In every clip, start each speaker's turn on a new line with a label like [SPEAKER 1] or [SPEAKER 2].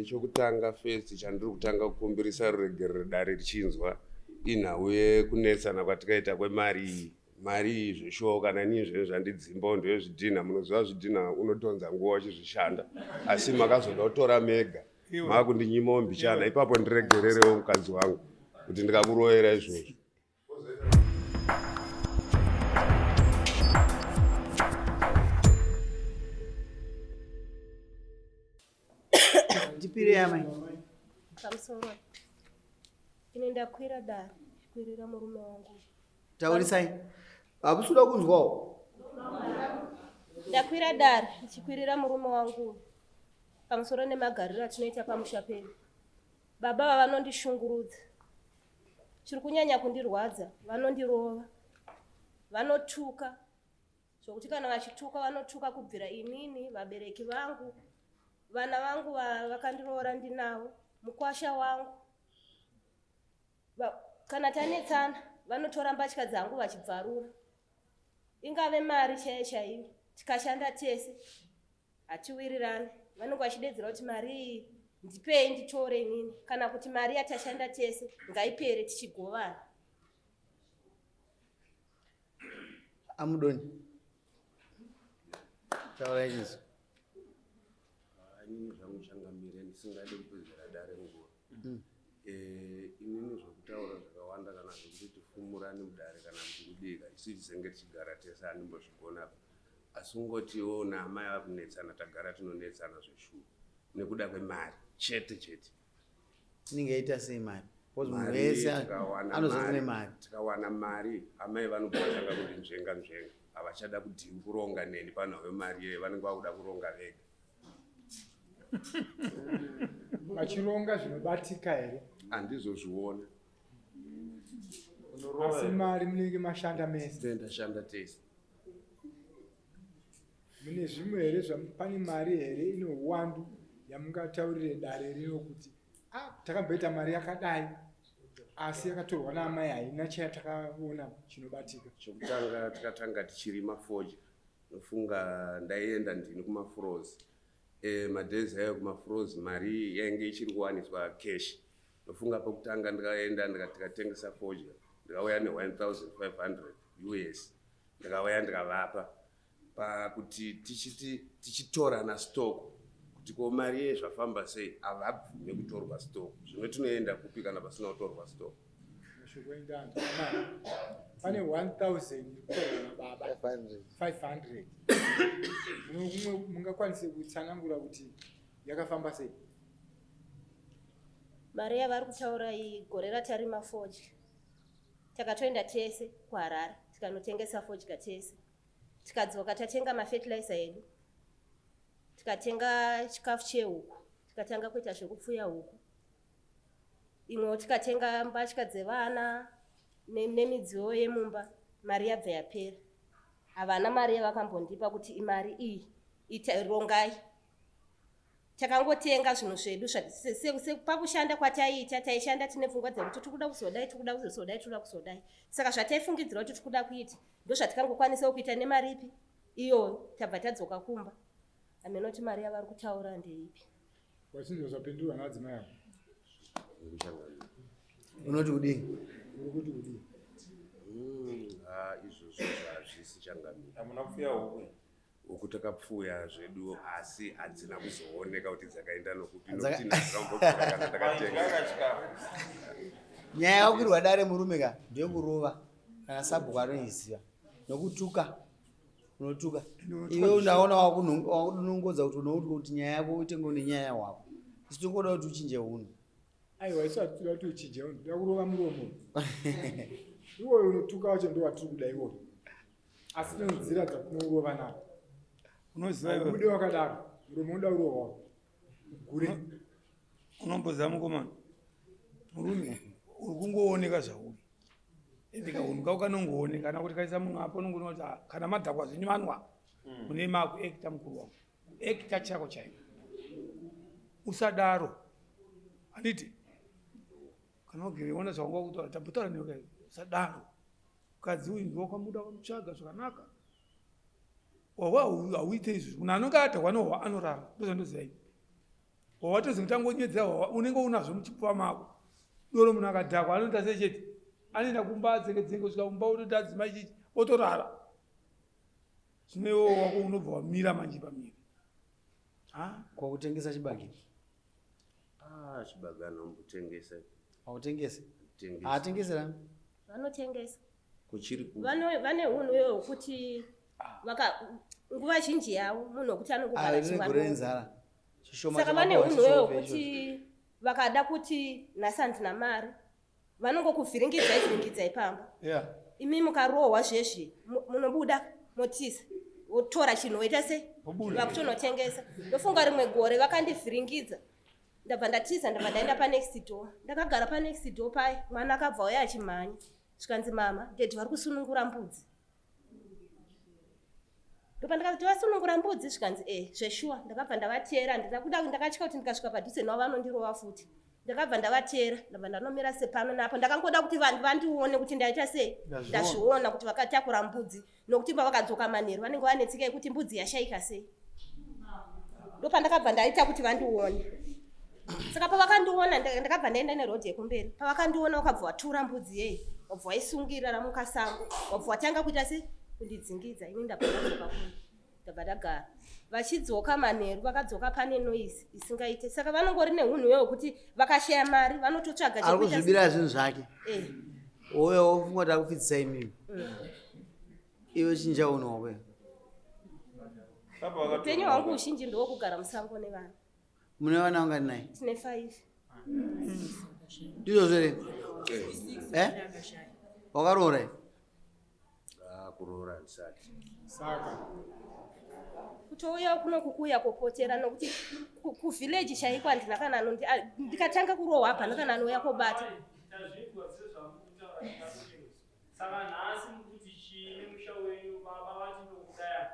[SPEAKER 1] chokutanga first chandiri kutanga kukumbirisa ruregerero dare richinzwa inhau yekunetsana kwatikaita kwemari mari zveshowo kana nii zvinhu zvandidzimba ndoyezvidhina. Munoziva zvidhina unotonza nguva wachizvishanda asi makazoda kutora mega makundinyima mbichana ipapo ndiregererewo mukadzi wangu kuti ndikakuroyera izvozvo.
[SPEAKER 2] Ndipire yamai.
[SPEAKER 3] Pamusoro. Ine ndakwira dare, kwirira murume wangu.
[SPEAKER 2] Taurisai. Abusuda kunzwawo.
[SPEAKER 3] Ndakwira dare, ndichikwirira murume wangu. Pamusoro nemagariro atinoita pamusha pedu. Baba vanondishungurudza. Chiri kunyanya kundirwadza, vanondirova. Vanotuka. Zvokuti kana vachituka vanotuka kubvira inini, vabereki vangu. Vana vangu vakandiroora ndinavo, mukwasha wangu. Kana tanetsana, vanotora mbatya dzangu vachibvarura. Ingave mari chaiyo, tikashanda tese, hatiwirirane. Vanenge vachidedzera kuti mari iyi ndipei nditore inini, kana kuti mari yatashanda tese ngaipere tichigovana.
[SPEAKER 2] Amudoni. Taurai izvo.
[SPEAKER 1] Inini zvangu changamire ndisingade kupedzera dare nguva. Inini zvokutaura zvakawanda kana zvokuti tifumurane mudare kana kuti kudika isu tisenge tichigara tese handimbozvigonapo. Asi ungotiwo naamai vakunetsana tagara tinonetsana zveshuwa nekuda kwemari chete chete.
[SPEAKER 2] Inenge yaita sei mari? Munhu wese anoziva kune mari.
[SPEAKER 1] Tikawana mari amai vanobvatanga kuti nzvenga havachada kudhini kuronga neni panhau yemari iyoyo, vanenge vakuda kuronga vega.
[SPEAKER 4] Vachironga zvinobatika here?
[SPEAKER 1] Handizozviona.
[SPEAKER 4] Asi mari munenge mashanda mese?
[SPEAKER 1] Ndashanda tese.
[SPEAKER 4] Mune zvimwe here pane mari here ine uwandu yamungataurire dare rino kuti takamboita mari yakadai asi yakatorwa naamai haina chayatakaona chinobatika?
[SPEAKER 1] Chokutanga tikatanga tichirima foja, nofunga ndaienda ndini kumafrozi. Madhezi ayo kumafrozi mari yainge ichiri kuwaniswa cash. Nofunga pokutanga ndikaenda ndikatengesa foja, ndikauya ne$1,500 US. Ndikauya ndikavapa pakuti tichitorana stock kuti ko mari yezvafamba sei havabvume kutorwa stock. Zvimwe tinoenda kupi kana pasina kutorwa stock.
[SPEAKER 4] Pane 1,000 baba 500. Mungakwanise kutsanangura kuti yakafamba sei?
[SPEAKER 3] Mari yavari kutaura iyi gore ratarima fodya. Takatoenda tese kuHarare, tikanotengesa fodya tese. Tikadzoka tatenga mafertilizer edu. Tikatenga chikafu chehuku, tikatanga kuita zvekupfuya huku. Imwewo tikatenga mbatya dzevana nemidziyo yemumba, mari yabva yapera. Havana mari yavakambondipa kuti imari iyi rongai. Takangotenga zvinhu zvedu pakushanda kwataiita taishanda tine pfungwa dzekuti tikuda kuzodai, tikuda kuzodai. Saka zvataifungidzira kuti tikuda kuita ndozvatikangokwanisa kuita nemari ipi iyo tabva tadzoka kumba. Aminoti mari yavari kutaura ndeipi?
[SPEAKER 4] Wachindozvapindurwa nadzimai yako.
[SPEAKER 2] Unoti kudii?
[SPEAKER 4] Urikuti kudii?
[SPEAKER 1] Izvozvo hazvisi changamira.
[SPEAKER 5] Hamuna kupfuya huku?
[SPEAKER 1] Huku takapfuya zvedu asi hadzina kuzooneka kuti dzakaenda nokupi nokuti ndakambopfuya kana takatenga.
[SPEAKER 2] Nyaya yakwirwa dare murume ka ndekurova kana sabhuku anoiziva nokutuka. Unotuka. Iwe unaona wakudonongodza kuti unouti kuti nyaya yako uitengo nenyaya wako. Isitongoda kuti uchinje hunhu.
[SPEAKER 4] Aiwa isu hatitoda kuti uchinje hunhu, toda kurova muromo. Iwoyo unotuka wacho ndo watiri kuda iwoyo. Asi nenzira dzatinorova nayo.
[SPEAKER 5] Unoziva iwe?
[SPEAKER 4] Ubude wakadaro, muromo unoda kurova. Gure.
[SPEAKER 5] Unomboziva mukomana? Murume, uri kungooneka zvauri. Ndikaunuka ukanongooneka kana kuti kaisa munhu apo nongoona kuti kana madhakwa zvinywanwa mune makuekta mukuru wangu. Ekta chako chaiko. Usadaro. Anditi kana ugereona zvangu kutaura tambotaura newe usadaro. Mukadzi uyu ndiwakamuda kamutsvaga zvakanaka. Wawa hauite izvi. Munhu anonge adhakwa nohwa anorara. Ndozvandoziva ivi. wawatozi mutangonyedzera unenge unazvo muchipfuva mako doro munhu akadhakwa anoita sechete anoenda kumba adzengedzenge kusvika kumba ototi adzimai chichi otorara zvino iwo wako unobva wamira manje pamiri
[SPEAKER 2] kwakutengesa chibage
[SPEAKER 1] chibage anombotengesa
[SPEAKER 2] wakutengesa atengesera
[SPEAKER 3] vanotengesa
[SPEAKER 1] kuchiri
[SPEAKER 3] vane unhu hwekuti nguva zhinji yavo munhu wekuti anongogara
[SPEAKER 2] chingorenzara
[SPEAKER 3] saka vane unhu hwekuti vakada kuti nhasi handina mari vanongokuvhiringidzai pamba imi mukarohwa zvezvi munobuda motisa wotora chinhu woita sei vakutonotengesa ndofunga rimwe gore vakandivhiringidza ndabva ndatiza ndabva ndaenda panext door ndakagara panext door pai mwana akabva uya achimhanya zvikanzi mama ndeti vari kusunungura mbudzi ndopandakati vasunungura mbudzi zvikanzi zveshuwa ndakabva ndavatera ndakatya kuti ndikasvika padhuze navo vanondirova futi ndakabva ndavatera ndabva ndanomira sepano napo ndakangoda kuti vanhu vandione kuti ndaita sei ndazviona kuti vakatakura mbudzi nokuti pavakadzoka manheru vanenge vanetsika yekuti mbudzi yashaika sei ndopandakabva ndaita kuti vandione saka pavakandiona ndakabva ndaenda nerodhi yekumberi pavakandiona vakabva vatura mbudzi yei wabva waisungira ramukasango wabva watanga kuita sei kundidzingidza ini ndabva ndadzoka kuno ndabva ndagara vachidzoka manheru vakadzoka pane noisi isingaite saka vanongori neunhu wekuti vakashaya mari vanototsvaga
[SPEAKER 2] ari kuzvibira zvinhu zvake uye wofunga kuti akupfitsisa imimi iwe chinjaunowe
[SPEAKER 3] upenyu hwangu uzhinji ndowokugara musango nevanhu
[SPEAKER 2] mune vana vangani naye
[SPEAKER 3] tine 5
[SPEAKER 2] ndizvozvere wakaroora
[SPEAKER 1] kuroora ndisati
[SPEAKER 4] saka
[SPEAKER 3] kutouya kuno kukuya kopotera nokuti kuvhileji chaiko handina kana ndikatanga kurohwa apa ndakana anouya kobata
[SPEAKER 6] saka nhasi mukuti chini musha wenyu baba vati ndokudaya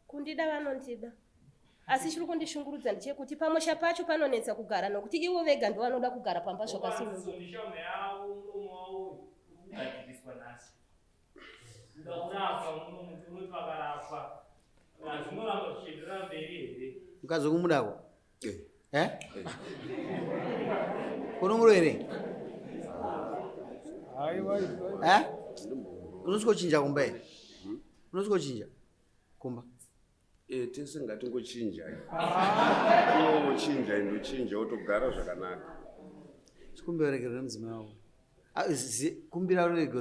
[SPEAKER 3] kundida vanondida asi chiri kundishungurudza ndechekuti pamusha pacho panonetsa kugara nokuti ivo vega ndo vanoda kugara pamba zvakasununguka
[SPEAKER 6] yavo muromo wavo ukugadziriswa nhasi ndakurapwa muno muti unoti vakarapwa zvinoramba zvichienderera mberi here
[SPEAKER 2] mukadzi wokumudako unonguro here unosvikochinja kumba here unosvikochinja kumba
[SPEAKER 1] tese ngatingochinjai chinja indochinja wotogara zvakanaka
[SPEAKER 2] chikumbira uregerere mudzimai wako kumbira urege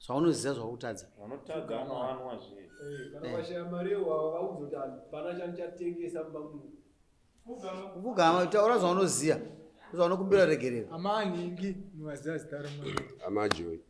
[SPEAKER 2] zvaunoziva zvakutadza
[SPEAKER 7] vanotadza anowanwa zvee
[SPEAKER 8] kana vashaya mari wakaudza kuti pana chanichatengesa mbamu
[SPEAKER 2] kugama taura zvaunoziva zvaunokumbira uregerere
[SPEAKER 4] amaningi niwaziva zita romwari
[SPEAKER 1] amajoyi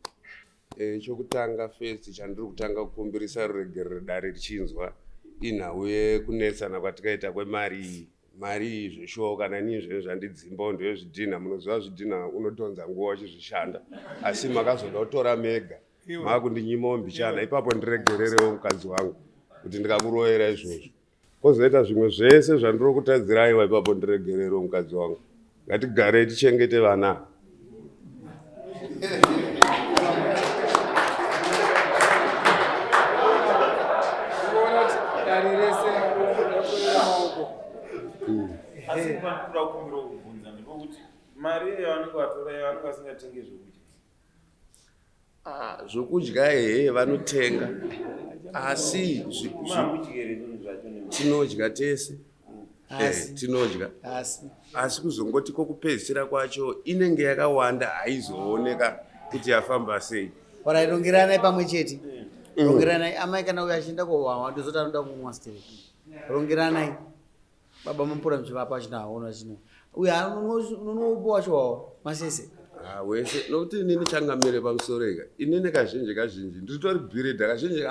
[SPEAKER 1] chokutanga first chandiri kutanga kukumbirisa ruregerero dare richinzwa inhau yekunetsana kwatikaita kwemari mari zveshuwa kana nii zvenyu zvandidzimba ndoyezvidhina munoziva zvidhina unotonza nguva uchizvishanda asi makazoda kutora mega maakundinyima mbichana ipapo ndiregererewo mukadzi wangu kuti ndikakuroyera izvozvo kwozoita zvimwe zvese zvandiri kutadzirai ipapo ndiregererewo mukadzi wangu ngatigarei tichengete vana
[SPEAKER 7] asi kuda kukumbira kubvunza ndikokuti mari yavanenge vatora yavanenge vasingatenge zvokudya
[SPEAKER 1] vanotenga asi tinodya tese tinodya asi kuzongoti kokupedzisira kwacho inenge yakawanda haizooneka kuti yafamba sei
[SPEAKER 2] rongeranai pamwe chete rongeranai amai kana uyo achienda kuhwawa ndozoti anoda kumwa stere rongeranai baba mupura mchivapa achinaona chino uyo unonopa wacho wawa masese
[SPEAKER 1] wese nokuti inini changamire pamusoro ika inini kazhinji ndiritori bhiredha kazhinji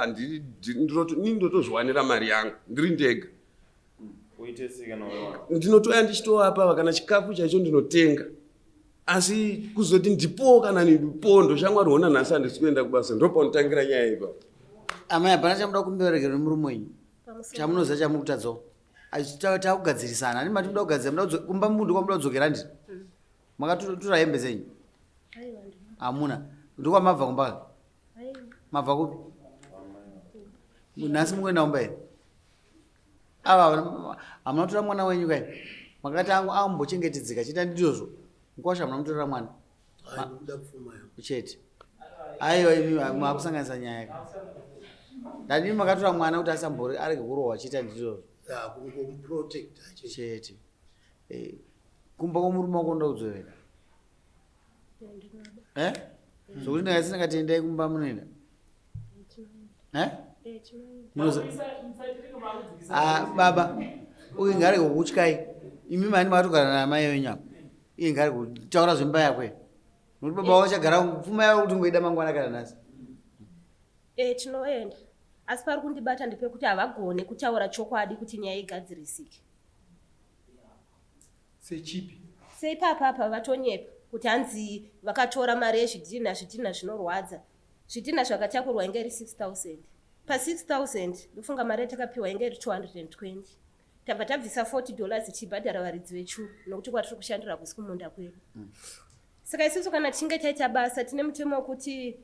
[SPEAKER 1] ini ndotozviwanira mari yangu ndiri ndega ndinotoya ndichitovapa kana chikafu chaicho ndinotenga asi kuzoti ndipowo kana ndipondo shamwari hona nhasi handisi kuenda kubasa ndopanotangira nyaya ipa
[SPEAKER 2] amai hapana chamuda kumberegerwa murume wenyu chamunoziva chamukutadzawo takugadzirisana ani mati muda kugadzira kumba mundu kwamuda kudzokera ndini makatotora hembe dzenyu hamuna ndokwamabva kumbaka mabva kupi nhasi mukuenda kumba here ava hamunotora mwana wenyu kai makati ambochengetedzeka chiita ndizvozvo mukwasha munomutorera mwana chete aiwa imi makusanganisa nyaya ka ndadini makatora mwana kuti asambori arege kurohwa chiita ndizvozvo chete kumba kwomurume wako ndoda kudzorera zvokuti ndakasindakatendai kumba munoenda baba uyu ngarege kukutyai imi mani makatogara namai wenyu apa iye ngarege kutaura zvemba yakwe nokuti baba wachagara pfuma yavo kuti ngoida mangwana kana nhasi
[SPEAKER 3] tinoenda asi pari kundibata ndepekuti havagone kutaura chokwadi kuti nyaya igadzirisike
[SPEAKER 4] sechipi
[SPEAKER 3] seipapapa vatonyepa kuti hanzi vakatora mari yezvidhina zvinorwadza zvidhina zvakatakurwa inge iri 6,000 pa6,000 ndofunga mari yatakapiwa inge iri 220 tabva tabvisa $40 tichibhadhara varidzi vechuru nokuti kwatiri kushandira kusi kumunda kwedu saka isusu kana tichinge taita basa tine mutemo wekuti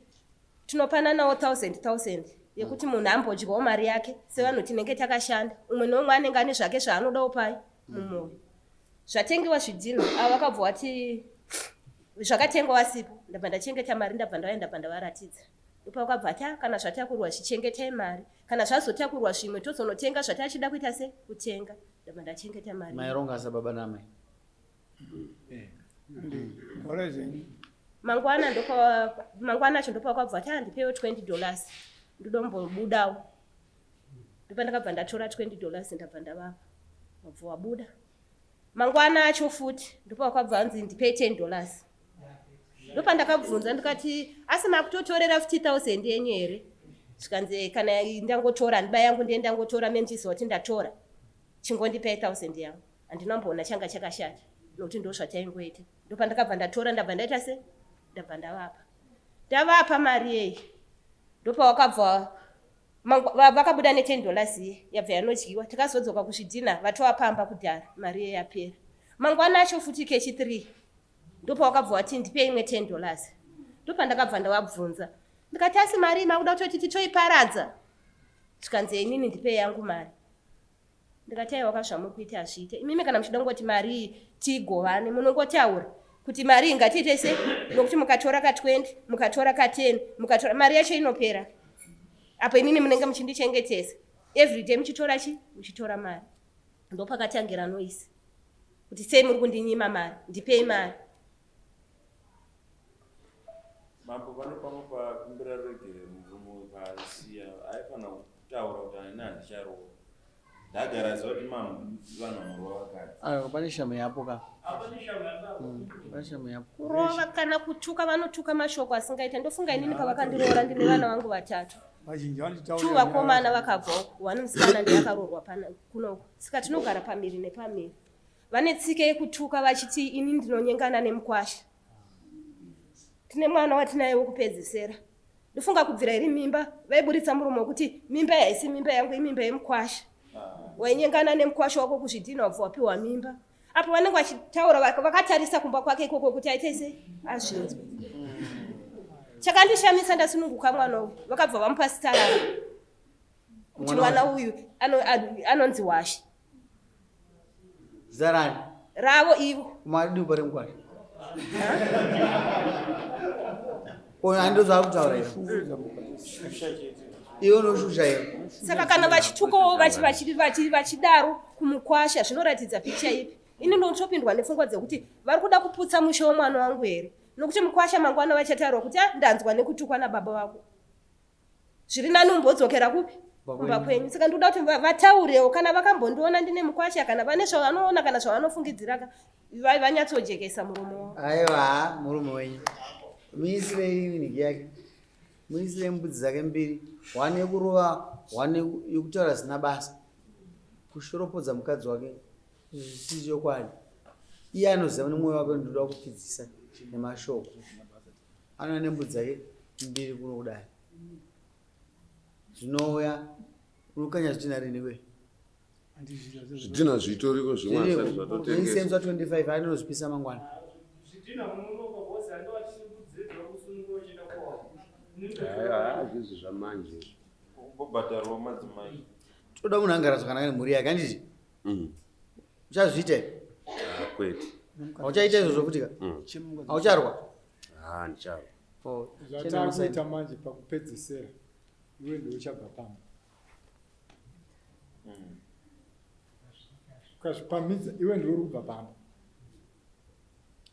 [SPEAKER 3] tinopananawo 1,000 yekuti munhu ambodyawo mari yake sevanhu tinenge takashanda umwe neumwe anenge ane zvake zvaanodawo pai mumwoyo zvatengewa zvidhina ava vakabva vati zvakatengwa sipo ndabva ndachengeta mari ndabva ndaenda pandavaratidza ndopa vakabva ati kana zvatakurwa zvichengetai mari kana zvazotakurwa zvimwe tozonotenga zvatachida kuita se kutenga ndabva ndachengeta mari
[SPEAKER 2] maironga sababa namai
[SPEAKER 3] mangwana acho ndopa vakabva ati ndipewo $20 ndodombobudawo ndopa ndakabva ndatora $20 ndabva ndavapa wabva wabuda mangwana acho futi ndopa vakabva vanzi ndipei $10 ndopa ndakabvunza ndikati asi makutotorera 50,000 yenyu here zvikanzi kana ndangotora ndiba yangu ndiye ndangotora menjisi wati ndatora chingondipei 1,000 yangu handinamboona changa chakashata nokuti ndo zvataingoita ndopa ndakabva ndatora ndabva ndaita se ndabva ndavapa mari yeyi ndopa wakabva vakabuda ne$10 iye yabva yanodyiwa tikazodzoka kuzvidhina vatovapamba kudhara mari iye yapera mangwana acho futi kechi 3 ndopa wakabva wati ndipei imwe $10 ndopa ndakabva ndavabvunza ndikati asi mari makuda kutoti titoiparadza zvikanzi inini ndipei yangu mari ndikati aiwa zvamuri kuita hazviite imimi kana muchida kungoti mari tiigovane munongotaura kuti mari ingatiite se nokuti mukatora ka20 mukatora ka10 mukatora mari yacho inopera apo inini munenge muchindichengetesa everyday muchitora muchitora mari ndopakatangira noisi kuti sei muri kundinyima mari ndipei mari
[SPEAKER 7] mambo pano pakumbira regere murume pasiya aifana kutaura kuti ana handicharowa ndagara ziva kuti vanhu vanorova vakati
[SPEAKER 2] pane shame yapo ka pane shame yapo
[SPEAKER 3] kurova kana kutuka vanotuka mashoko asingaita ndofunga inini pavakandiroora ndine vana vangu 3 2 vakomana vakabvawo 1 musikana ndiyakarorwa kunoko saka tinogara pamiri nepamiri vane tsike yekutuka vachiti ini ndinonyengana nemukwasha tine mwana watinaye wokupedzisera ndofunga kubvira iri mimba vaiburitsa muromo wekuti mimba yaisi mimba yangu imimba yemukwasha wainyengana nemukwasha wako kuzvidhina wabva wapiwa mimba apo vanenge vachitaura vakatarisa kumba kwake ikoko kuti aite se azvinzwa chakandishamisa ndasununguka mwana uyu vakabva vamupa zita ravo kuti mwana uyu anonzi Washi
[SPEAKER 2] zarani
[SPEAKER 3] ravo ivo
[SPEAKER 2] madini pari mukwasha oyo andozva kutaura ivo noshusha iyo
[SPEAKER 3] saka kana vachitukawo vachidaro kumukwasha zvinoratidza picha ipi ini ndotopindwa nepfungwa dzekuti vari kuda kuputsa mushe womwana wangu here nokuti mukwasha mangwana vachataurwa kuti ndanzwa nekutukwa nababa vako zviri nani umbodzokera kupi kumba kwenyu saka ndoda kuti vataurewo kana vakambondiona ndine mukwasha kana vane zvavanoona kana zvavanofungidzira vanyatsojekesa muromo wavo
[SPEAKER 2] aiwa murume wenyu muisirei niki yake muisirei mbudzi dzake mbiri 1 yekurova 1 yekutaura zina basa kushoropodza mukadzi wake zvisiri chokwadi iye anoziva nemwoyo wake ndoda kupfidzisa nemashoko anova nembudzi dzake mbiri kuno kudai zvinouya unokanya zvidhina rini kwe
[SPEAKER 1] zvidhina zvitoriko zvimwe asati
[SPEAKER 2] zvatotengeswa 25 anozvipisa mangwana
[SPEAKER 1] hazvizvi zvamanje
[SPEAKER 7] kubhadharwa madzimai
[SPEAKER 2] toda munhu angara zvakanaka nemhuri yake handiti uchazviita
[SPEAKER 1] kwete
[SPEAKER 2] hauchaita izvozvo futika haucharwa
[SPEAKER 1] ndicharwa
[SPEAKER 4] zvatakuita manje pakupedzisira iwe ndouchabva pamba ukazvipamhidza iwe ndiuri kubva pamba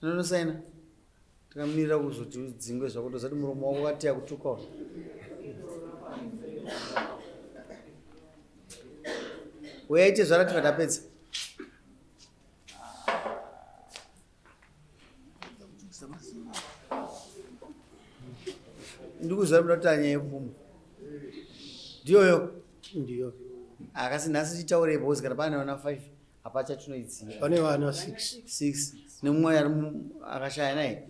[SPEAKER 2] nonosaina takamirira kuzoti udzingwe zvako tozati muromo wako wakatiya kutukawo uyaite zvaratika tapedza ndikuziva muda kuti anyaya yepfumo ndiyoyo
[SPEAKER 9] ndiyo
[SPEAKER 2] akasi nhasi titaureipo kuzi kana pane vana 5 hapacha tinoidziva
[SPEAKER 9] pane vana 6
[SPEAKER 2] nemumwe akashaya naye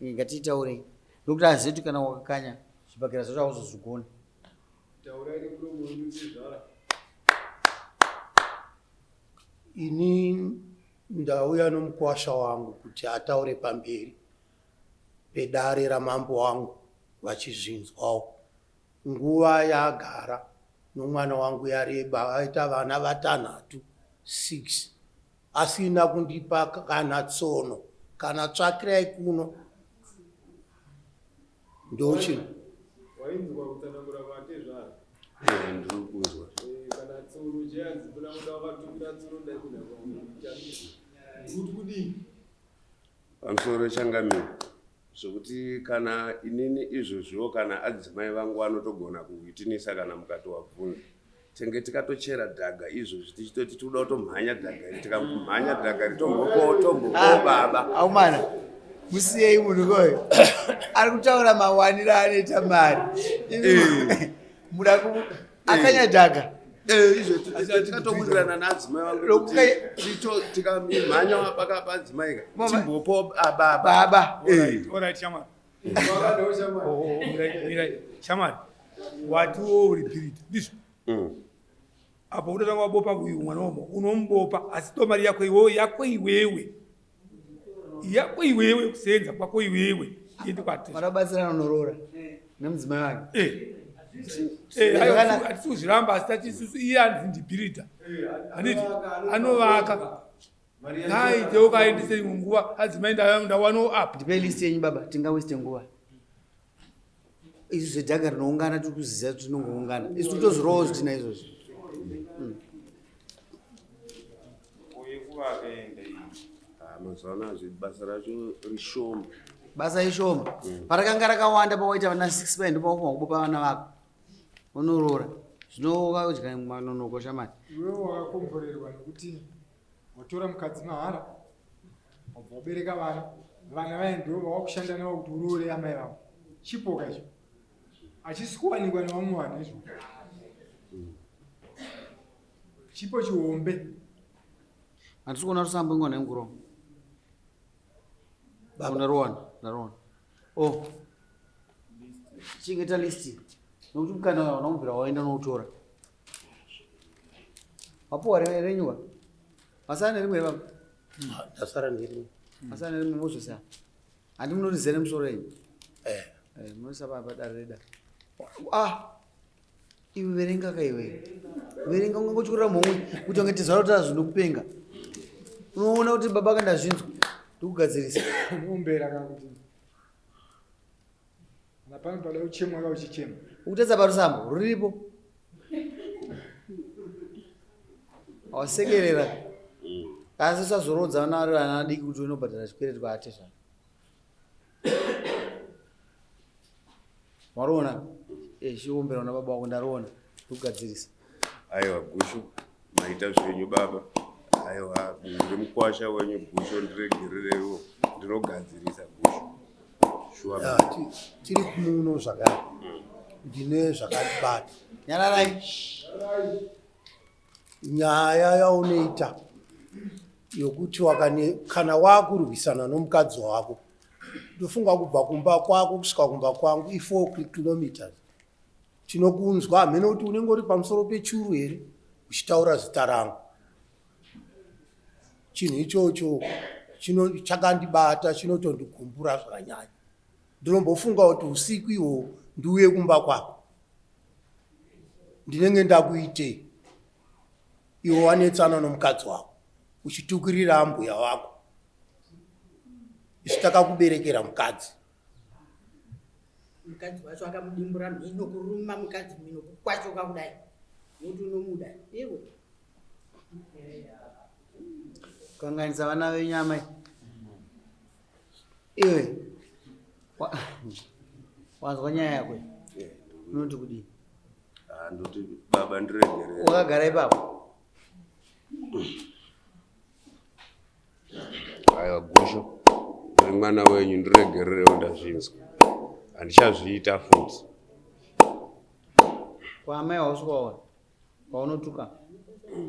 [SPEAKER 2] ngatiitaurei nokuti azive kuti kana wakakanya zvibhakera zvacho hauzozvigona
[SPEAKER 8] taurai nemuromo wenyu zvara
[SPEAKER 9] ini ndauya nomukwasha wangu kuti ataure pamberi pedare ramambo wangu vachizvinzwawo nguva yaagara nomwana wangu yareba aita vana 6 asina kundipa kana tsono kana tsvakirai kuno ndochino
[SPEAKER 8] wainzwa kutsanangura vake zvara
[SPEAKER 1] ndiri kunzwa
[SPEAKER 8] kana tsuru cheyanzi kuna muda wakatumira tsuru ndaikunhakuti kudini
[SPEAKER 1] pamusoro changamiro zvokuti kana inini izvozviwo kana adzimai vangu vanotogona kuitinisa kana mukatowabvunza tenge tikatochera dhaga izvozvi tichitoti tinoda kutomhanya dhaga iri tikamhanya dhaga ritombopo baba
[SPEAKER 2] aumana musiyei munhu koyo ari kutaura mawaniro anoita mari muda akanya dhaga
[SPEAKER 1] izvo tikatowirirana naadzimai vangu tikamhanya wapaka padzimai timbopo baba
[SPEAKER 5] Alright, Shaman. Shaman, watu ulipirita. Ndisho. Apo unataka wabopa huyu mwanomo, unombopa asito mali yako iwewe kusenza kwako iwewe. Yende kwate.
[SPEAKER 2] marabatsirana norora nemudzimai wake
[SPEAKER 5] Hayo atiziramba asitati isusu iye andipirita. Anditi anovaka. Hai teoka endise nguva adzimai ndawano up.
[SPEAKER 2] ndipe list yenyu baba tingaweste nguva izvi zvedhaga rinoungana tiri kuziva kuti tinongoungana isu totozvirowo zvitina izvozvi
[SPEAKER 7] uye kuvakaenda iyi
[SPEAKER 1] mazuva anazvo basa racho rishoma
[SPEAKER 2] basa ishoma parakanga rakawanda pawaita vana 6 pai ndopaufunga kubopa vana vako unorora zvinokadya manonoko shamani
[SPEAKER 4] iwewe wakakomborerwa nekuti watora mukadzi mahara wabva wabereka vana vaendiwo vawakushanda navo kuti uroore amai vavo chipoka icho hachisi kuwanikwa nevamwe vanhu izvo chipo chihombe
[SPEAKER 2] hatisi kuona rusambo ingona yenguro narowana chingeta listi nokuti mukana unomvira waenda noutora wapuwa renyuwa masana nerimwe baba
[SPEAKER 9] ndasara ndiri
[SPEAKER 2] masana nerimwe mozvisa handi munorizere musoro yenyu munoisa padare reda iwe verenga kaiwe verenga ungangotyurira mhomwe kuti wange tizarota zvinokupenga unoona kuti baba kandazvinzwa ndikugadzirisa
[SPEAKER 4] unombera kana kuti napano pada uchemwa ka uchichema
[SPEAKER 2] ukutedza parusambo ruripo awasekerera asi usazorodza vana vari vana adiki kuti unobhadhara chikwereti kwaate zvavo waroona chiombera una baba wako ndaroona ndikugadzirisa
[SPEAKER 1] aiwa gushu maita zvenyu baba aiwa ndiri mukwasha wenyu gushu ndiregererewo ndinogadzirisa gushu
[SPEAKER 9] tiri kumuno zvakare ndine zvakandibata
[SPEAKER 2] nyararai
[SPEAKER 9] nyaya yaunoita yokuti kana wakurwisana nomukadzi wako ndofunga kubva kumba kwako kusvika kumba kwangu i4 kilometers tinokunzwa hamene kuti unenge uri pamusoro pechuru here uchitaura zita rangu chinhu ichocho chakandibata chinotondigumbura zvakanyanya ndinombofunga kuti usiku ihwo ndiuye kumba kwako ndinenge ndakuitei iwe wanetsana nomukadzi wako uchitukirira ambuya wako. Isu takakuberekera mukadzi.
[SPEAKER 10] Mukadzi wacho akamudimbura mhino kuruma mukadzi mhino kukwachoka kudai nokuti unomuda iwe
[SPEAKER 2] kanganisa vana venyama iwe wazwa nyaya yakwe unoti kudii?
[SPEAKER 1] Ndoti baba ndiregere.
[SPEAKER 2] Wakagara ipapo?
[SPEAKER 1] Aiwa Gusho, mwana wenyu ndiregererewo ndazvinzwa. Handichazviita futi.
[SPEAKER 2] Kwa amai wausikaona kwaunotuka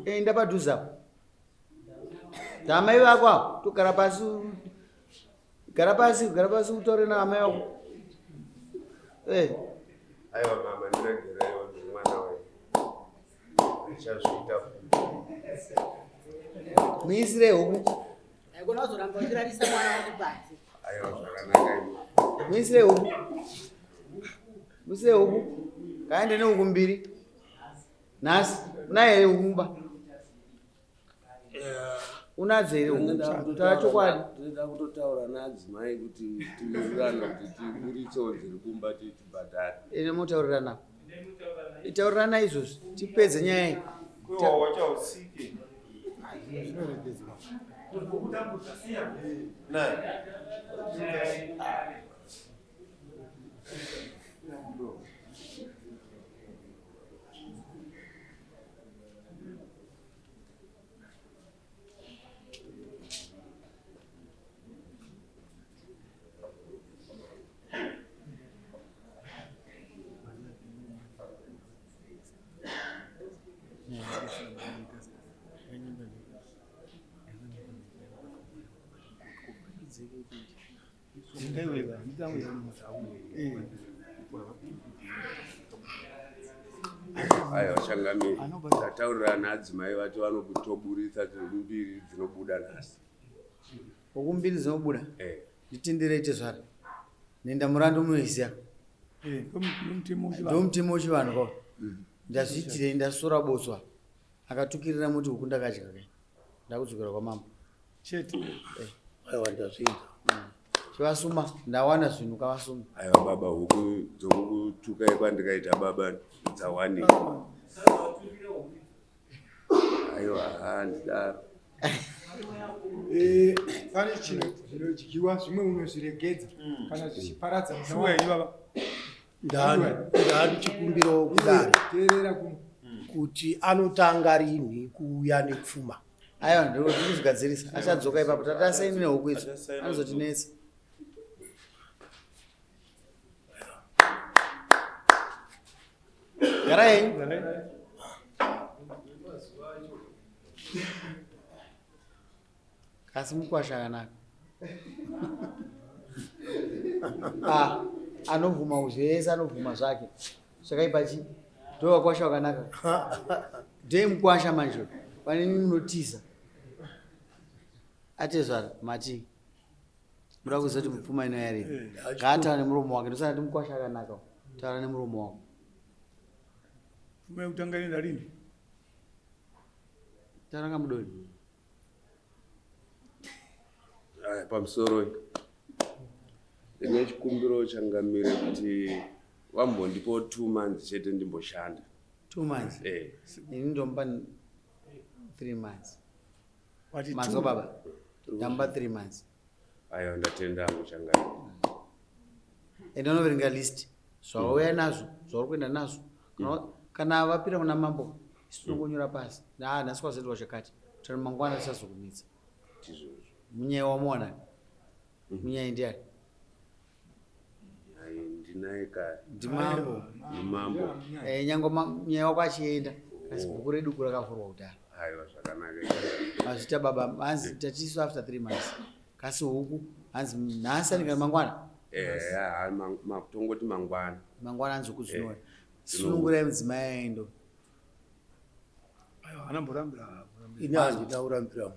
[SPEAKER 2] enda padhuzapo amai vako apo togara pasi, gara pasi utaure naamai vako.
[SPEAKER 1] Aiwa mama ndiregerewo mwana wenyu. Handichazviita futi.
[SPEAKER 2] Muisire huku.
[SPEAKER 10] aikona kuzoramba uchirarisa mwana wako pasi.
[SPEAKER 1] Aiwa zvakanaka imi.
[SPEAKER 2] Muisire huku. Kaende nehuku mbiri. Nhasi unaye here hukumba? Unadzo here huku? Taura chokwadi.
[SPEAKER 1] Tinoda kutotaura naadzimai kuti tiwirirane kuti tiburitsewo dziri kumba tibhadhare.
[SPEAKER 2] Ine mutaurirana. Itaurirana izvozvi tipedze nyaya iyi.
[SPEAKER 7] Kuiwa wachausike.
[SPEAKER 1] Aiwa Changamire, tataurira naadzimai vati vanotoburitsa dziri mbiri dzinobuda nhasi.
[SPEAKER 2] Huku mbiri dzinobuda? Nditindire ite zvaro. Nenda murandu munoiziya. Ndomutemo wechivanhu kwavo. Ndazviitire ndasora botswa. Akatukirira muti huku ndakadya kai. Ndakudzokera kwamambo.
[SPEAKER 9] Chete. Aiwa ndazviita.
[SPEAKER 2] Chivasuma ndawana zvinhu kavasuma.
[SPEAKER 1] Aiwa baba, huku dzokutukai kwandikaita baba dzawani. Aiwa handidaro.
[SPEAKER 4] Pane chinhu zvinodyiwa zvimwe unozviregedza kana zvichiparadza
[SPEAKER 9] ndani chikumbiro kudare
[SPEAKER 4] teerera kuno
[SPEAKER 9] kuti anotanga rini kuuya nepfuma.
[SPEAKER 2] Aiwa ndikuzvigadzirisa achadzoka ipapo tatasaini nehuku idzi anozotinetsa. Garai. Kasi mukwasha kanaka. Anovhuma uzvese anovhuma zvake. Zvakaipa chi? Ndowakwasha wakanaka. Ndee mukwasha manje. Pane munotiza. Atezvara mati. Muda kuzoti mupfuma ino yari. Ngataura nemuromo wake ndosana kuti mukwasha akanaka. Taura nemuromo wako.
[SPEAKER 5] Pfuma yekutanga inoenda lini?
[SPEAKER 2] Taura mudori.
[SPEAKER 1] Pamusoro ine chikumbiro Changamire kuti wambondipo 2 months chete ndimboshanda.
[SPEAKER 2] 2 months? Ini ndomba 3 months.
[SPEAKER 5] Wati
[SPEAKER 2] Mazo baba. Ndamba 3 months.
[SPEAKER 1] Aiwa ndatenda Changamire.
[SPEAKER 2] Ndinoverenga list. Zvauya nazvo, zvauri kuenda nazvo. Kana vapira kuna mambo, sinongonyora pasi. Nhasi kwazoitwa chakati. Tiri mangwana tichazokunetsa. Munyaya wamuwana? Munyaya ndiani?
[SPEAKER 1] Ndinaye kare.
[SPEAKER 2] Ndimambo.
[SPEAKER 1] Ndimambo.
[SPEAKER 2] Nyango munyaya wako achienda. Asi bhuku redu kurakavhurwa kudhara.
[SPEAKER 1] Aiwa zvakanaka.
[SPEAKER 2] Mazvita baba, hanzi tatisu after 3 months. Kasi huku, hanzi nhasi anikana mangwana?
[SPEAKER 1] Tongoti mangwana.
[SPEAKER 2] Mangwana hanzi kuzvinora. Sunungurai mudzimai aendo.
[SPEAKER 5] Aiwa anomborambira.
[SPEAKER 9] Ini handina kurambira.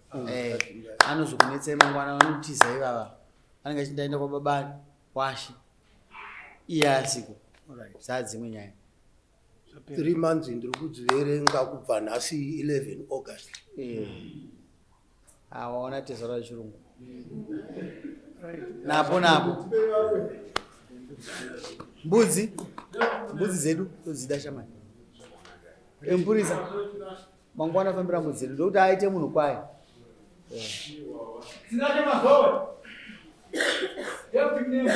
[SPEAKER 2] Anozokunetsai mangwana vanotiza ivava. Anenge achindaenda kwababa washi. Iye asiku. Dzimwe nyaya.
[SPEAKER 9] 3 months ndiri kudziverenga kubva nhasi 11 August.
[SPEAKER 2] Waona tesoro rechirungu napo mbudzi dzedu todzida shamani empurisa mangwana fambira mbudzi dzedu ndokuti aite munhu kwaye.
[SPEAKER 6] Sinate mazowe. Deputy name.